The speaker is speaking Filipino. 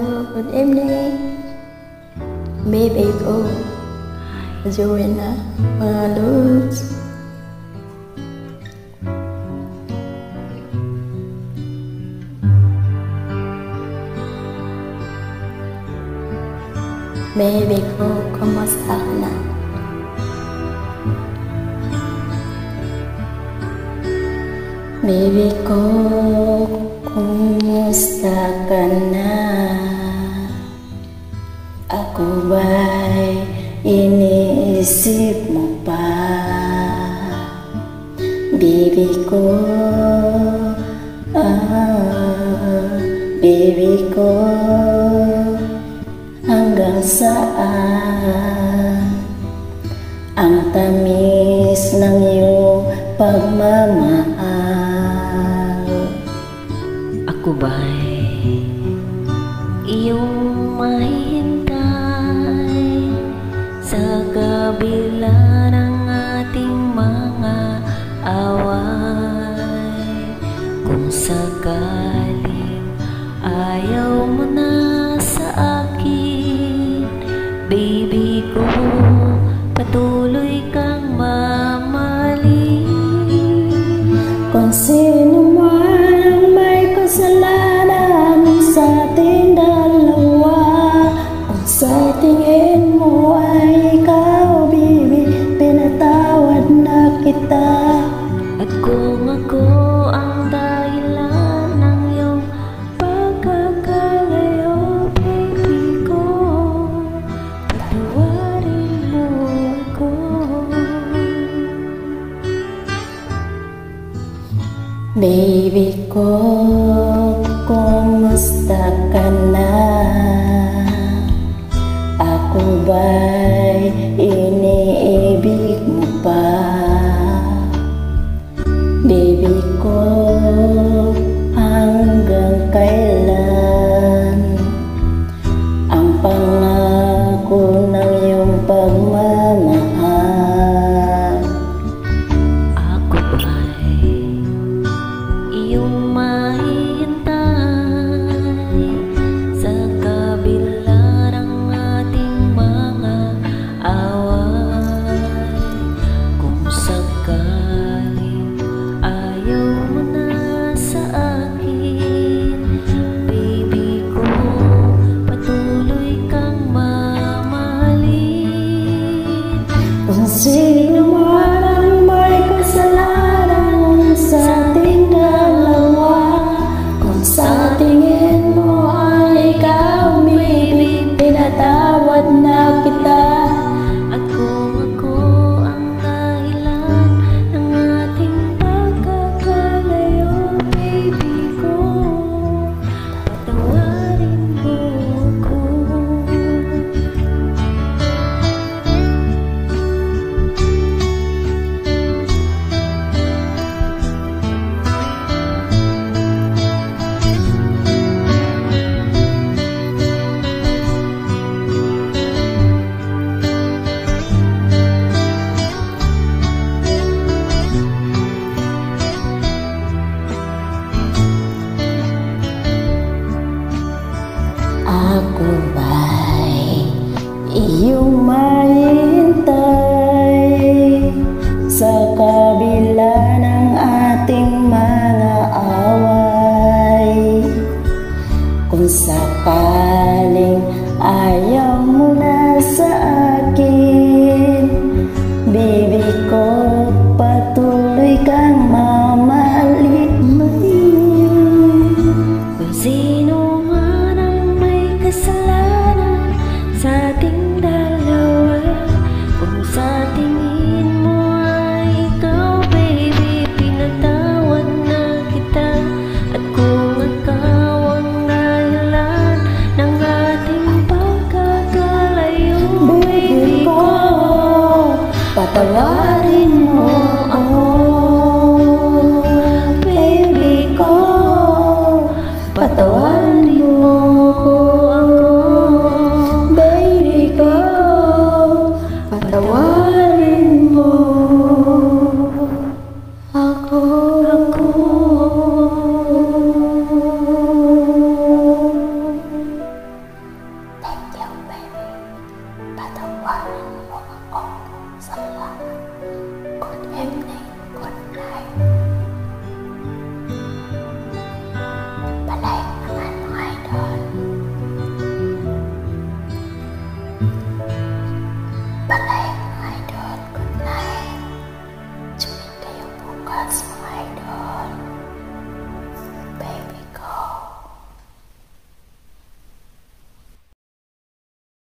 Hello, good evening. Baby ko, Joanna, mga lods. Baby ko, kamusta ka na? Baby ko, kumusta ka na? Ako ba'y iniisip mo pa? Baby ko, baby ko, hanggang saan ang tamis ng iyong pagmamahal? Ako ba'y iyong mahihintay sa kabila ng ating mga away? Kung sakaling ayaw mo na sa akin, baby ko, patuloy kang mamahalin. Kung sino man ang may kasalanan sa ating dalawa, kung sa tingin mo ay ikaw, baby, pinatawad na kita. At kung ako ang dahilan ng iyong pagkakalayo, baby ko, patawarin mo ako. Baby ko, kumusta ka na? Ako ba'y iniibig mo pa? Baby ko, hanggang kailan ang pangako ng iyong pagmamahal? Ako ba'y iyong mahihintay sa kabila ng ating mga away? Kung sakaling ayaw mo na sa akin, baby ko, patuloy kang mamahalin. Kung sino man ang may kasalanan sa ating dalawa, kung sa tingin mo ay ikaw, baby, pinatawad na kita. At kung ako ang dahilan ng ating pagkakalayo, baby ko, patawarin mo ako. Ako ba'y iyong mahihintay sa kabila ng ating mga away? Kung sakaling ayaw mo na sa akin, baby ko, patuloy kang mamahalin. Kung sino man ang may kasalanan sa ating dalawa, kung sa tingin mo ay ikaw, baby, pinatawad na kita. At kung ikaw ang dahilan ng ating pagkakalayo, baby ko, patawarin mo ako. Baby ko, patawarin